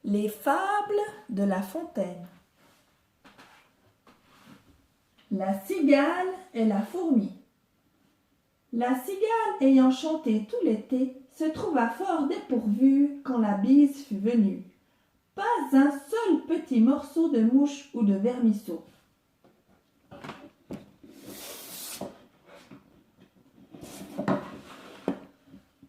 Les fables de La Fontaine. La cigale et la fourmi. La cigale, ayant chanté tout l'été, se trouva fort dépourvue quand la bise fut venue. Pas un seul petit morceau de mouche ou de vermisseau.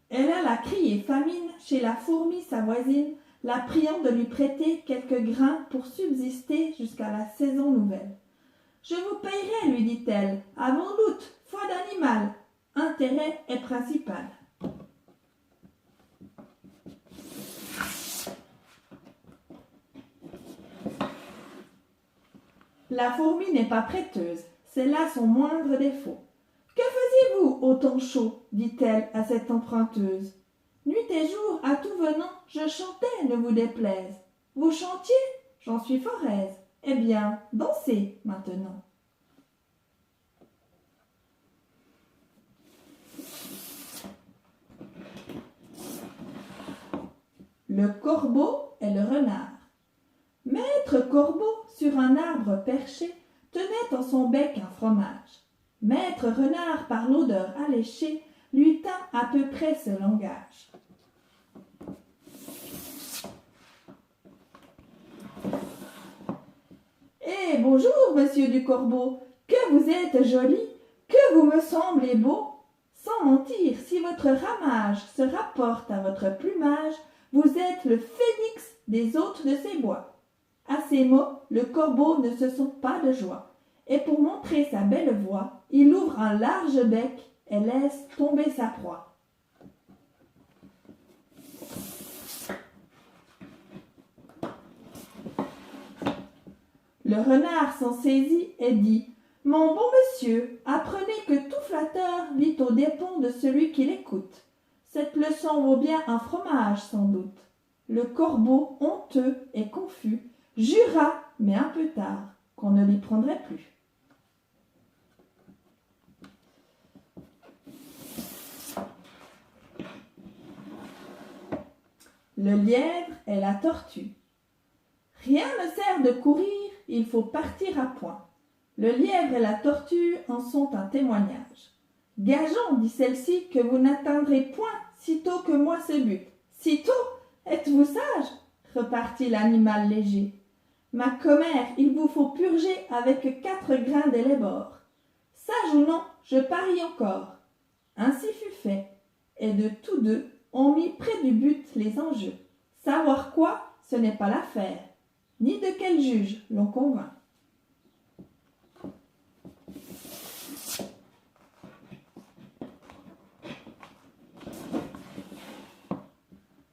Elle alla crier famine chez la fourmi sa voisine, la priant de lui prêter quelques grains pour subsister jusqu'à la saison nouvelle. « Je vous payerai, lui dit-elle, avant doute, foi d'animal. Intérêt est principal. » La fourmi n'est pas prêteuse, c'est là son moindre défaut. « Que faisiez-vous au temps chaud ?» dit-elle à cette emprunteuse. « Nuit et jour, à tout venant, je chantais, ne vous déplaise. Vous chantiez, j'en suis fort aise. Eh bien, dansez maintenant. » Le corbeau et le renard. Maître Corbeau, sur un arbre perché, tenait en son bec un fromage. Maître Renard, par l'odeur alléchée, lui tint à peu près ce langage. « Eh, bonjour, monsieur du Corbeau, que vous êtes joli, que vous me semblez beau. Sans mentir, si votre ramage se rapporte à votre plumage, vous êtes le phénix des hôtes de ces bois. » À ces mots, le corbeau ne se sent pas de joie, et pour montrer sa belle voix, il ouvre un large bec et laisse tomber sa proie. Le renard s'en saisit et dit « Mon bon monsieur, apprenez que tout flatteur vit aux dépens de celui qui l'écoute. Cette leçon vaut bien un fromage sans doute. » Le corbeau, honteux et confus, jura, mais un peu tard, qu'on ne l'y prendrait plus. Le lièvre et la tortue. Rien ne sert de courir, il faut partir à point. Le lièvre et la tortue en sont un témoignage. Gageons, dit celle-ci, que vous n'atteindrez point sitôt que moi ce but. Sitôt? Êtes-vous sage? Repartit l'animal léger. Ma commère, il vous faut purger avec 4 grains d'hellebore. Sage ou non, je parie encore. Ainsi fut fait, et de tous deux, on mit près du but les enjeux. Savoir quoi, ce n'est pas l'affaire, ni de quel juge l'on convainc.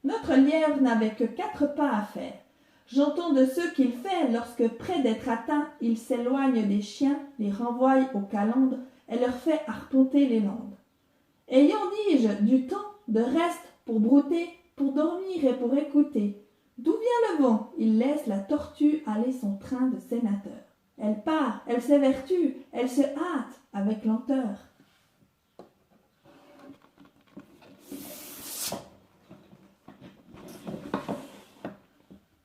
Notre lièvre n'avait que 4 pas à faire. J'entends de ceux qu'il fait lorsque, près d'être atteint, il s'éloigne des chiens, les renvoie aux calendes et leur fait arpenter les landes. Ayant, dis-je, du temps, de reste pour brouter, pour dormir et pour écouter, d'où vient le vent? Il laisse la tortue aller son train de sénateur. Elle part, elle s'évertue, elle se hâte avec lenteur.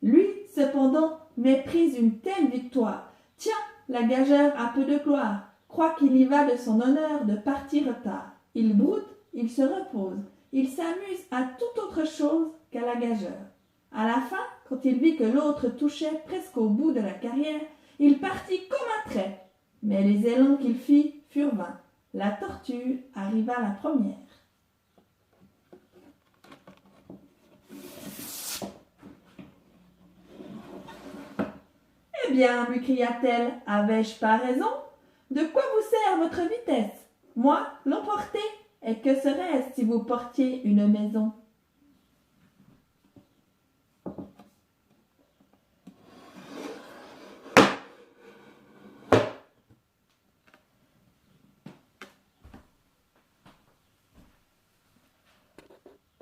Lui, cependant, méprise une telle victoire. Tiens, la gageure a peu de gloire, croit qu'il y va de son honneur de partir tard. Il broute, il se repose, il s'amuse à toute autre chose qu'à la gageure. À la fin, quand il vit que l'autre touchait presque au bout de la carrière, il partit comme un trait. Mais les élans qu'il fit furent vains. La tortue arriva la première. « Eh bien, lui cria-t-elle, avais-je pas raison? De quoi vous sert votre vitesse? Moi, l'emporter? Et que serait-ce si vous portiez une maison?